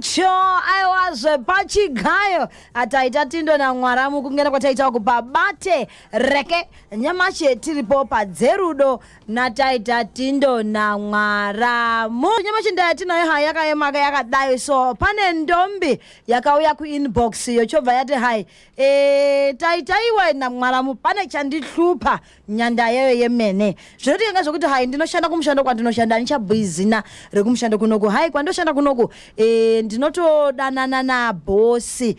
Cho aiwazve pachigayo ataita Tindo naMwaramu kungena kwataita kubabate reke nyamashi tiripo padzerudo nataita Tindo naMwaramu. Nyamashi ndayatinayo hai yakaema yakadai so pane ndombi yakauya kuinbox yochobva yati hai taita iwe naMwaramu pane chandihlupa nyanda yeyo yemene zvoti yanga zvokuti hai ndinoshanda kumushando kwandinoshanda nichabhuizina rekumushando kunoku hai kwandoshanda kunoku ndinotodanana nabosi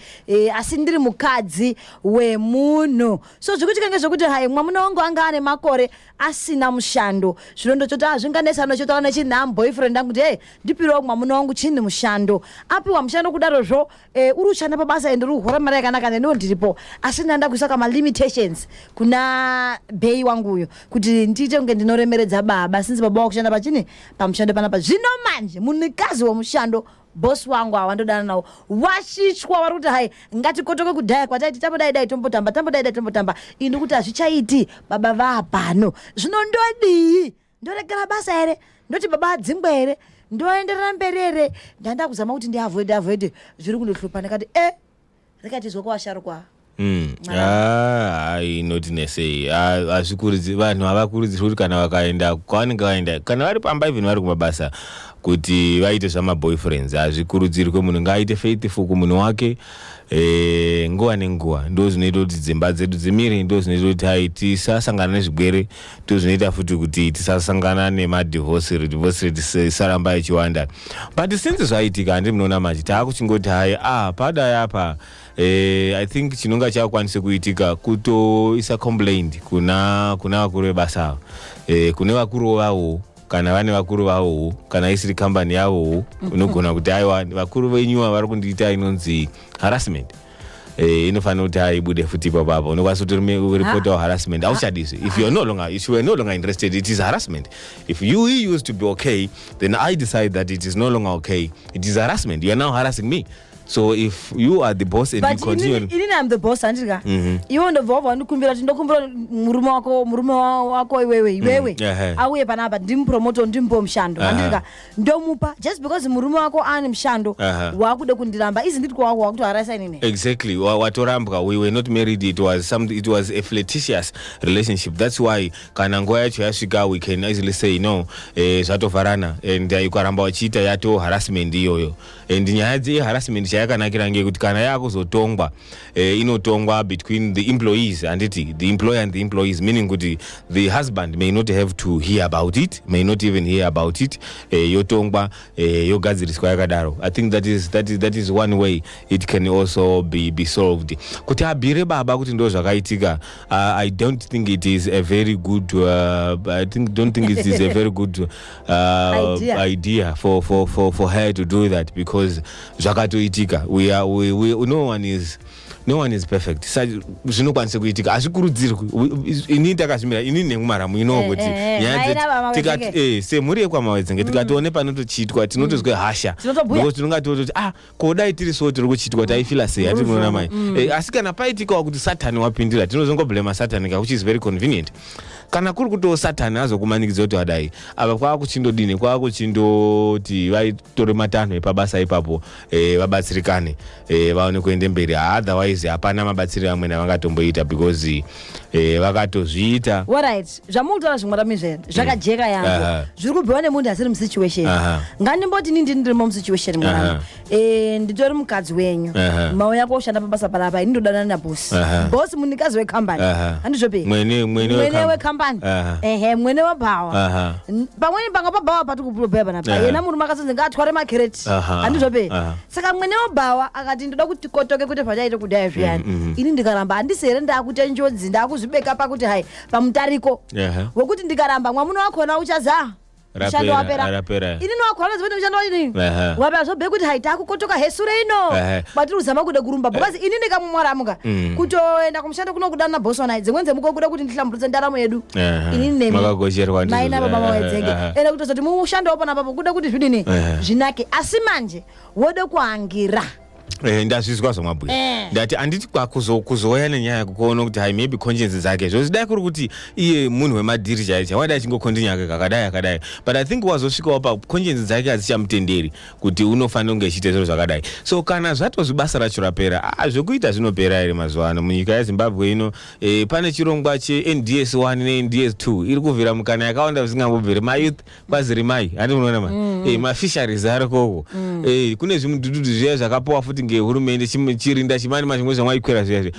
asi ndiri mukadzi wemunhu so zvikuti kange zvokuti hai mwamuna wangu anga ane makore asina mushando zvinondototi azvinganesa nochotaura nechinham boyfriend angu kuti hey ndipiriwo mwamuna wangu chini mushando apiwa mushando kudarozvo uri kushanda pabasa ende uri kuhora mari yakanaka neniwo ndiripo asi ndanda kuisa kama limitations kuna bei wanguyo kuti ndiite kunge ndinoremeredza baba since baba wakushanda pachini pamushando panapa zvino manje munikazi wemushando boss wangu awandodana nawo washishwa vari kuti hai ngatikotoke kudhaya kwataiti tambodai tombotamba ini kuti hazvichaiti baba vapano zvino ndodii ndoregera basa here ndoti baba adzingwe here ndoenderera mberi here ndanda kuzama kuti ndiavoid zviri kundohlupa ndakati rekatizwe kwasharukwa inotinesei hazvikurudzirwi vanhu havakurudzirwi kuti kana vakaenda kwavanenge vaenda kana vari pamba even vari kumabasa kuti vaite zvamaboyfriends hazvikurudzirwi munhu ngaaite faithful kumunhu wake nguva nenguva ndo zvinoita kuti dzimba dzedu dzimire ndo zvinoita kuti hai tisasangana nezvigwere ndo zvinoita futi kuti tisasangana nemadivorce rate isaramba ichiwanda but since zvaitika handi munoona manje taakuchingoti hai padai apa I think chinonga chakwanise kuitika kutoisa complaint kuna vakuru vebasa kune vakuru vavo kana vane vakuru vavo kana isiri company yavo unogona kuti aiwa vakuru venyuwa vari kundiita inonzi harassment inofanira kuti aibude futi ipapo unokwanisa kuti report of harassment auchadisi if you were no longer interested it is harassment if you used to be okay then I decide that it is no longer okay it is harassment you are now harassing me. So if you are the boss and but you continue ini I'm the boss andika iwo ndobva ndikumbira ndokumbira murume wako iwewe auye panapa ndimpromote ndimbo mushando andika ndomupa just because murume wako ane mushando wakude kundiramba izi nditi kwako wakuti harasa inini exactly watorambwa we were not married it was a flirtatious relationship that's why kana nguva yacho yasvika we can easily say no zvatovharana and ikaramba wachiita yato harassment iyoyo and nyaya harassment chayakanakira ngekuti kana yakuzotongwa inotongwa between the employees anditi the employer and the employees meaning kuti the husband may not have to hear about it may not even hear about it yotongwa yogadziriswa yakadaro I think that is one way it can also be solved kuti abhire baba kuti ndo zvakaitika I don't think it is a very good don't think it is a very good idea for her to do that because zvakatoitika no one is perfect zvinokwanisa kuitika hazvikurudzirwi ini takazvimira ini neMwaramu kuti tikati semhuri yekwamawedzenge tikatione panotochitwa tinotozwe hasha because tinonga tototi kodai tiri so tiri kuchitwa taifila sei hatiri munoona mai asi kana paitikawo kuti Satani wapindira tinozongoblema Satani which is very convenient kana kuri kuto Satani azokumanikidza kuti wadai apa kwakuchindodini kwakuchindoti vaitore matanho epabasa ipapo vabatsirikane vaone kuende mberi otherwise hapana mabatsiro amwene avangatomboita because vakatozviita alright zvamutaura zvimwarami zvere zvakajeka yangu zviri kubhuyiwa nemunhu asiri musituation ngandimboti ndindirimo musituation Mwaramu nditori mukadzi wenyu mauya koshanda pabasa panapa ini ndodanana nabosi bosi munikazi wekambani handizvope mwene wekambani mwene wabhawa pamweni panga pabhawa pati kupulobheya panapa yena murume akasonzi ngaatware makereti handizvope saka mwene wabhawa akati ndoda kuti kotoke kuti pachaite kudhaya zviyani ini ndikaramba handisi here ndakuite njodzi ndakuzvibeka pakuti hai pamutariko wekuti ndikaramba mwamuna wakona uchaza mushando wapera ini nowakhona zvoti mushando wachini wapera zvobhuye kuti hai takukotoka hesure ino batiri kuzama kude kurumba because ini ndikamumwaramuka kutoenda kumushando kuno kudana nabosi wanai dzimweni dzemuko kuda kuti ndihlamburudze ndaramo yedu ini nemaina baba mawedzenge ende kutozoti mumushando wapana papo kuda kuti zvidini zvinake asi manje wode kuangira ndazvizwa zvamabhuya ndati anditi kwakuzouya nenyaya yekuona kuti hai maybe conscience dzake zvozidai kuri kuti iye munhu wemadhiri chaicha wadai achingokontinya akadai but I think wazosvikawo pa conscience dzake hadzichamutenderi kuti unofanira kunge achiita zviro zvakadai. So kana zvatozvi basa racho rapera zvekuita zvinopera ere mazuva ano munyika yeZimbabwe ino? Pane chirongwa cheNDS 1 neNDS 2 iri kuvhira mukana yakawanda zvisingambobviri mayouth kwazi rimai handi munoona mafisheries arikoko kune zvimudhudhudhu zviya zvakapuwa futi ngehurumende chirinda chimani machimwe zvamaikwira zviya.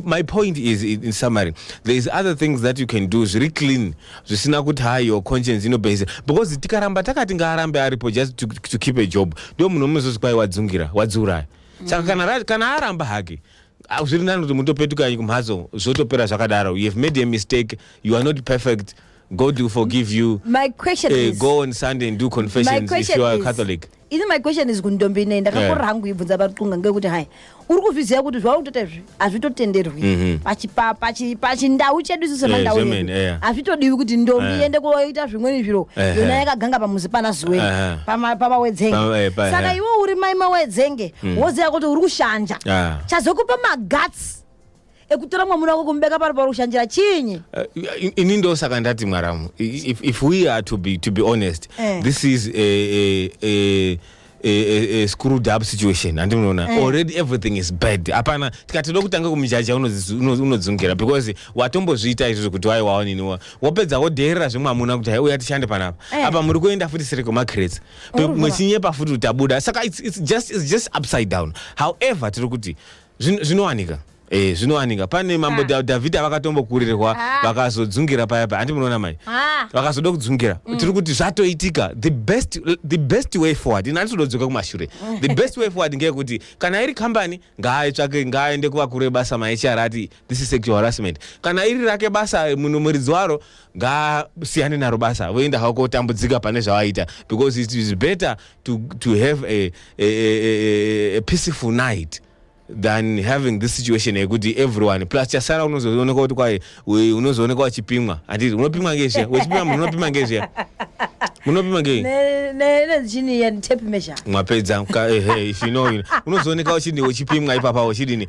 My point is, in summary, there is other things that you can do zviri clean zvisina kuti hai your conscience inobase, because tikaramba takati ngaarambe aripo just to keep a job ndio munhu muzozwi kwai wadzura. Saka kana aramba hake zviri nani kuti mutopetuka kumhatso zvotopera zvakadaro. You have made a mistake, you are not perfect, God will forgive you. My question is, go on Sunday and do confessions if you are a Catholic. My question is kundombi ine ndakakora hangu ibvunza paruxunga ngekuti hai uri kuzviziva kuti zvauri kutoita izvi hazvitotenderwi pachindau chedu isu semandau edu hazvitodiwi kuti ndombi iende kuita zvimweni zviro yona yakaganga pamuzi pana zuweni pamawedzenge. Saka iwe uri mai mawedzenge woziva kuti uri kushanja chazokupa magatsi ekutora mwamuna wako kumbeka pari parushanjira chinyi? Ini ndo saka ndati Mwaramu, if we are to be honest, this is a screwed up situation. And already everything is bad. Apana tikatoda kutanga kumujaja unodzungira because watombozviita izvo kuti wai waoniniwa wapedza wodheerera zvemwamuna kuti hai uya tishande panapa apa muri kuenda futi sere kwemakrets mwechinyepa futi utabuda. Saka it's just upside down. However tiri kuti zvinowanika zvinowanika. Pane mambo David vakatombokurirwa vakazodzungira paya handi munoona mai vakazoda kudzungira tiri kuti zvatoitika. The best way forward inani tododzoka kumashure. The best way forward ngeyekuti kana iri kambani ngaaende kuvakuru vebasa maHR ati this is sexual harassment. Kana iri rake basa munhu muridzi waro ngaasiyane naro basa voenda hako kotambudzika pane zvavaita, because it is better to have a peaceful night than having this situation yekuti everyone plus chasara unozooneka kuti kwai unozooneka wachipimwa. Anditi unopimwa ngezviya wechipimwa munhu unopimwa ngezviya munopimwa ngei nechini ya tape measure mwapedza if you know unozooneka wechipimwa ipapa wechidini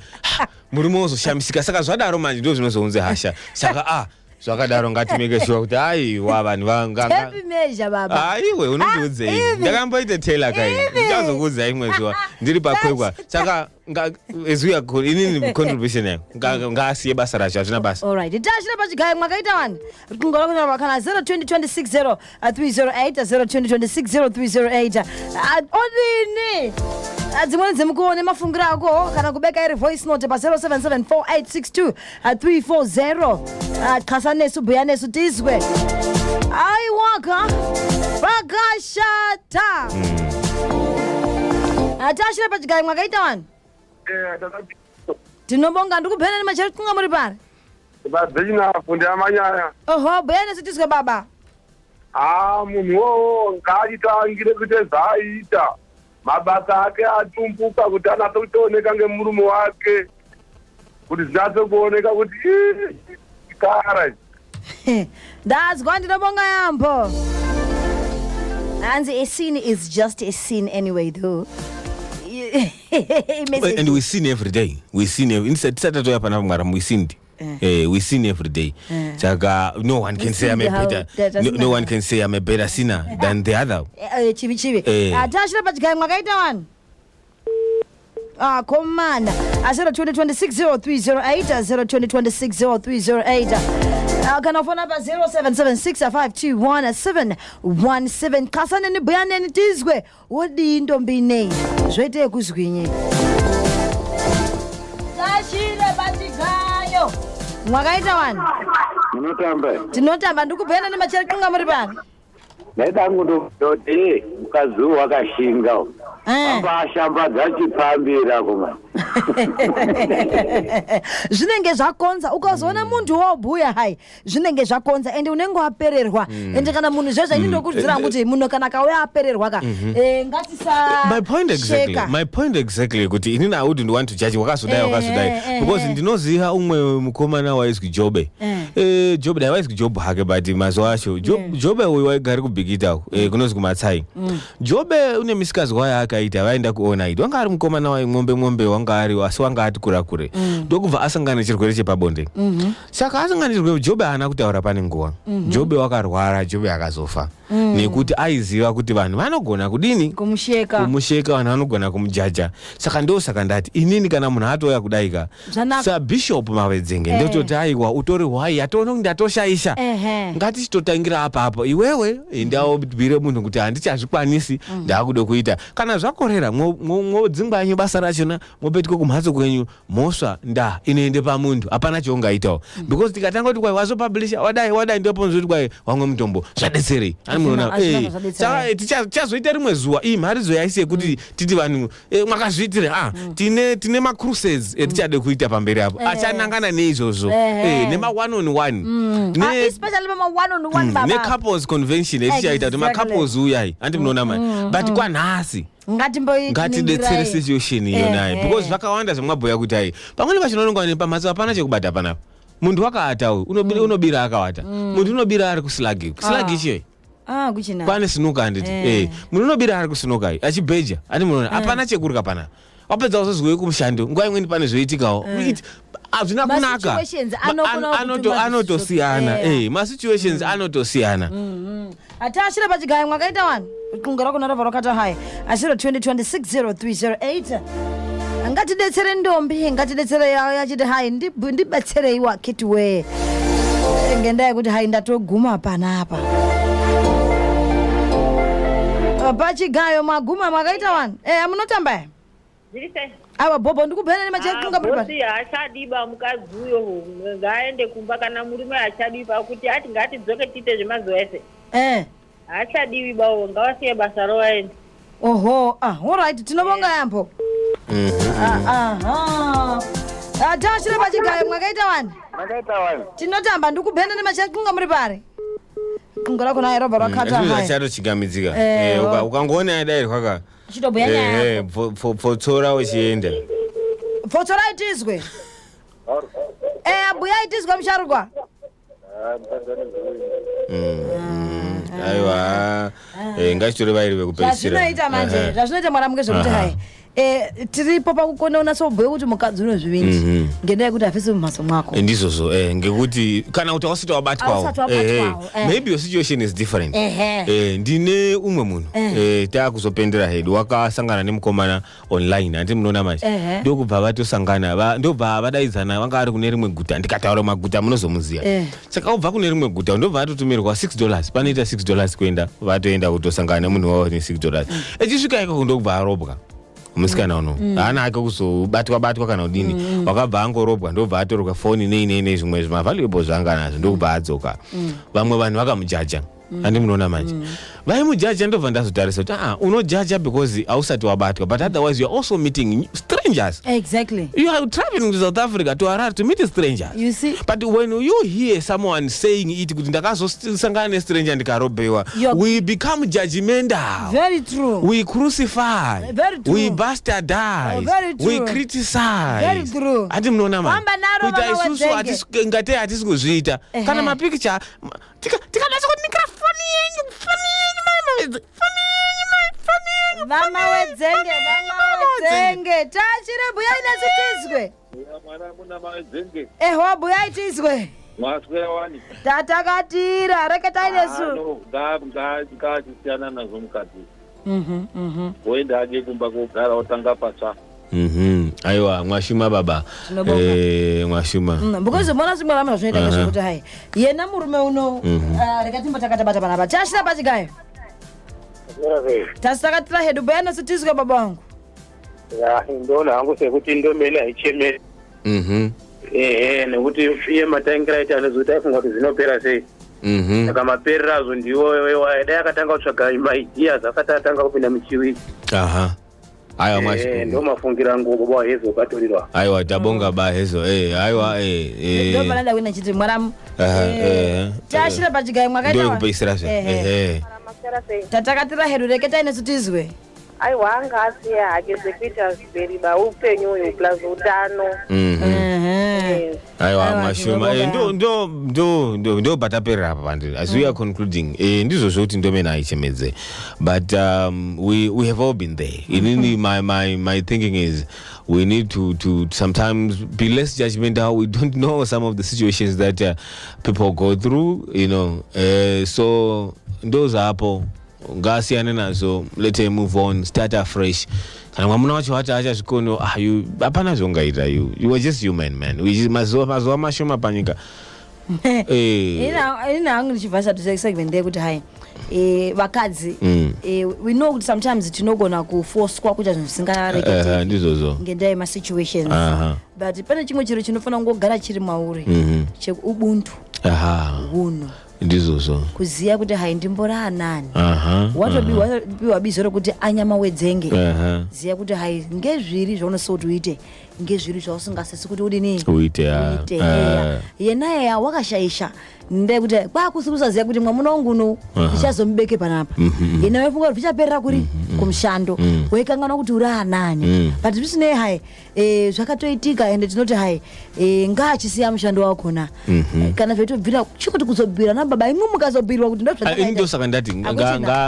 murume wozoshamisika. Saka zvadaro manje ndio zvinozounze hasha. Saka zvakadaro ngatimeke sure kuti aiwa vanhu tape measure baba aiwe unondiudzei ndakamboita tailor kai ndichazokuudza imwe zuva ndiri pakwekwa. Saka ezuya inini contribution yangu ngasiye basa racho hazvina basa. Alright, tashira pachigayo mwakaita wani kungora kuti vakana 02026 308 02026 308 odini dzimweni dzemukuone mafungiro ako kana kubeka iri voice note pa 0774 862 340 khasa nesu bhuya nesu tizwe aiwaka vakashata. Tashira pachigayo mwakaita wani tinobonga ndikubhena nemachari kunga muri pari vadzina fundi amanyaya. Oho bhuya nesu tizwe baba. Munhu wowo ngaachitangire kuite zvaaita mabasa ake atumbuka kuti anase kutooneka ngemurume wake kuti zvinase kuoneka kuti ikara. Ndazwa ndinobonga yambo. Hanzi a scene is just a scene anyway though. And we sin every day. We sin we sin every day. No one can say I'm a better. No one can say I'm a better sinner than the other. Chibi. Tashira pachigayo mwakaita wani komana 02026 02026 kana ufona pa 0776521717 khasa neni bhuya neni tizwe wodi ndombi nei zvoite ekuzwinyi. Tashire pachigayo mwakaita wani tinotamba ndikubhena nemachari kunga muri pari Naidangu ndoti mukazi wakashinga ambashambadza chipambira kuma zvinenge zvakonza ukazoona muntu wobhuya hai zvinenge zvakonza ende unenge wapererwa ende kana munhu zvezvo ini ndokurudzira kuti munhu kana kauya apererwa ka ngatisa my point exactly kuti inini I wouldn't want to judge wakazodai because ndinoziva umwe mukomana waizwi Jobe Job dai waisi Job hake but mazuva acho Job uyu waigari kubhikita kunonzi kumatsai. Job une misikazi wayo akaita vaenda kuona idi wanga ari mukomana waing'ombe wanga ari asi wanga ati kura kure ndokubva asangana chirwere chepabonde. Saka asangana chirwere Job haana kutaura pane nguva. Job wakarwara, Job akazofa nekuti aiziva kuti vanhu vanogona kudini kumusheka, vanhu vanogona kumujaja. Saka ndosaka ndati inini kana munhu atouya kudaika saBishop Mawedzenge ndototi aiwa utori hwai atoona kuti ndatoshaisha ngatichitotangira apapo iwewe ndaobhire munhu kuti handichazvikwanisi ndakuda kuita kana zvakorera mwodzingwanyu basa rachona mopetuka kumhatso kwenyu mosva inoende pamuntu hapana chaungaitawo because tikatanga kuti kwai wazopublisha wadai ndoponzoti kwai wamwe mutombo zvadetserei ani munoona tichazoita rimwe zuva iyi mhari zoyaise kuti titi vanhu mwakazviitira tine macrusades etichade kuita pamberi apo achanangana neizvozvo nema one on one necouples convention etichaita kuti macouples uyai handi munoona mani but kwanhasi ngatidetsere situation iyonayo because vakawanda zvamwabhuya kuti hai pamweni pachinonongwa pamhatso hapana chekubata panapa munhu wakaatawo unobira akawata munhu unobira ari kusilagi ichiyo pane sinuka handiti munhu unobira ari kusinuka achibheja handi munoona hapana chekurya panapa wapedza uzozwei kumushando nguva imweni pane zvoitikawo hazvina kunaka anotosiyana masituations anotosiyana. Atashira pachigayo mwakaita wani kungara kuna rava rakata hai 020260308 ngatidetsere ndombi ngatidetsere yachiti hai ndibetsereiwa kiti we ngendaa yekuti hai ndatoguma panapa pachigayo maguma mwakaita wani amunotamba ava Bobo ndikubhena nemachaikunga muri bosi achadiba mukadzi uyo ngaende kumba kana murume achadiba kuti ati ngatidzoke tiite zvemazuva ese achadiwi bawo ngawasiye basa rowaende. Oho, alright, tinobonga yambo. Tashira pachigayo mwakaita wani? Tinotamba ndikubhena nemachaikunga muri pari? Kungora kuna aeroba rakata hai. Azviza chato chigamidzika. Ukangoona yadairwa kwaka. Chitobuya nyaya. Fotsora uchienda. Fotsora itizwe. Buya itizwe msharukwa. Aiwa. Ngachitore vairi vekupedzisira. Zvazvinoita mwaramuke zvokuti hai. Tiripo pakukona unasobhuya kuti mukadzi unozvivinji ngendaa yekuti hafisi mumhatso mwako ndizvozvo ngekuti kana kuti wasita wabatwawo maybe your situation is different. Ndine umwe munhu taakuzopendera hedu wakasangana nemukomana online handi munoona manje ndokubva vatosangana ndobva vadaidzana vanga ari kune rimwe guta ndikataura maguta munozomuziya saka ubva kune rimwe guta ndobva atotumirwa $6 panoita $6 kuenda vatoenda kutosangana nemunhu wavo ne$6 echisvika ikoko ndokubva arobwa musikana uno haana ake kuzobatwa kana udini wakabva angorobwa ndobva atorwa foni nei zvimwe zvimavaluable zvanga nazvo ndokubva adzoka vamwe vanhu vakamujaja handi munoona manje vaimujaja ndobva ndazotarisa kuti unojaja because hausati wabatwa but otherwise you are also meeting strangers. Exactly. You are traveling to South Africa to Harare to meet strangers. You see, but when you hear someone saying it kuti ndakazosangana nestranger ndikarobewa, we become judgmental. Very true. We crucify. Very true. We bastardize. Very true. We criticize. Very true. Handi munoona manje kuita isusu ngatei hatisi kuzviita kana mapicture tikadacho kuningira foni yenyu Vama wedzenge tachire buya inasitizwe buya itizwe Mwaswera wani tatakatira reketa inesu ngatisiyana nazo mukadzi woenda ake kumba kugara otanga patsva aiwa mwashuma baba mwashuma because mona simwe vama zvinoita ngezvekuti hai yena murume uno rekatimbo takatabata panapa tashira pachigayo tasakatira hedu buya inasitizwe baba wangu ndona hangu sekuti ndomene haichemeri nekuti iye mataingira iti anozoita aifunga kuti zvinopera sei saka maperero azvo ndiwo dai akatanga kutsvaga maideas akati atanga kupinda muchiwiki aiwa ndomafungira ngubo hezo ukatorirwa aiwa tabonga ba hezo aiwa ndopanada kuina chiti mwaramu tashira pachigayo mwakaita ndokupeisira zve tatakatira hedu reketa inesu tizwe aiwa anga asiya hake dzekuita zviberiba upenyu uyu plus utano. aiwa mashoma ndo bataperera apa pandiri as we are concluding ndizvo zvoti ndomena aichemedze but we have all been there. Inini my thinking is we need to sometimes be less judgmental. We don't know some of the situations that people go through, you know, so those hapo ngasiyane nazo, let him move on, start afresh. Kana mwamuna wacho hata zvikono hapana zvongaita you were just human man. Mazuva mashoma panyika. Ina hangu ndichibvasa segment kuti hai vakadzi we know kuti sometimes tinogona kuforcwa kuita zvinhu zvisingareketeki ndizozo ngendaa yema situations but pane chimwe chiro chinofana kungogara chiri mauri cheubuntu uno ndizozo kuziya kuti hai ndimbora anani watobiwa bizo rokuti anyama wedzenge ziya kuti hai ngezviri zvaunosoti uite ngezviri zvausingasisi kuti udini uite yenaye wakashaisha ndekuti kwakusimusaziya kuti mwamuna wangu uno ndichazomubeke panapa yena wefunga kuti zvichaperera kuri kumushando weikangana kuti uri anani but zvisinei hai zvakatoitika ende tinoti hai ngaachisiya mushando wakona kana zvaitobvira chikuti kuzobhira nababa imwe mukazobhirwa kuti ndosaka ndati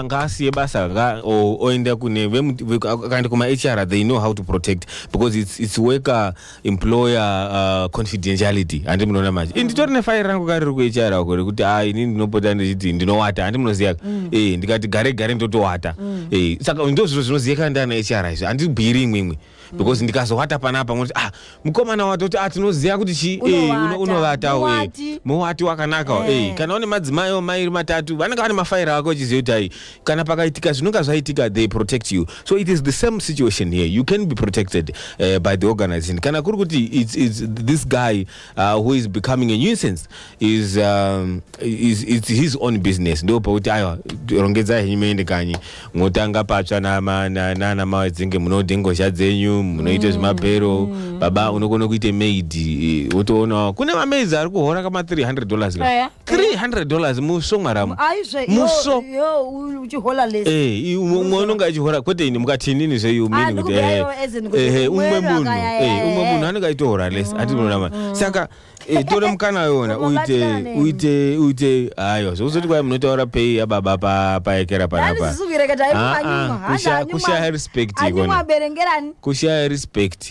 ngaasiye basa oenda kune akaenda kuma HR, they know how to protect because it's worker employer confidentiality. Andi munoona manje nditori nefairi rangu kariri ku HR akore kuti inini ndinopota ndichiti ndinowata andi munoziya ndikati gare ndotowata saka ndozviro zvinoziyeka ndana HR izvo andibhiri imwe because ndikazowata panapa ngoti mukomana wato kuti tinoziya kuti chi unovatawo muwati wakanaka kana une madzimai mairi matatu vanenge vane mafaira ako chiziyo kuti kana pakaitika zvinonga zvaitika they protect you. So it is the same situation here. You can be protected by the organization. Kana kuri kuti it's this guy who is becoming a nuisance is his own business. Ndo pauti rongedza henyu muende kanyi motanga patsva nana mawedzinge munodengosha dzenyu munoite zvimabhero baba unokona kuite maid wotoona kune mamaids ari kuhora kama $300 $300 muso mwaramu muso uchihola less umwe unonga achihora kwete ini mukatinini zveyu mini kuti umwe munhu anonga aitohora less ati munonama saka tore mukana yona uite ayo zvozoti kwai munotaura pay yababa paekera panapa kushaya respect ikona kushaya respect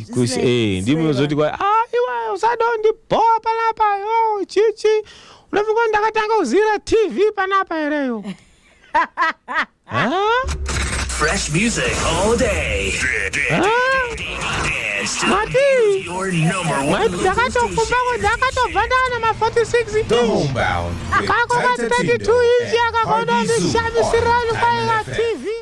ndimunozoti kwai iwe usadondibhoa panapa chichi unofunga ndakatanga kuzira TV panapa ereyo Fresh music all day. Mati, your number one. The Homebound. TV.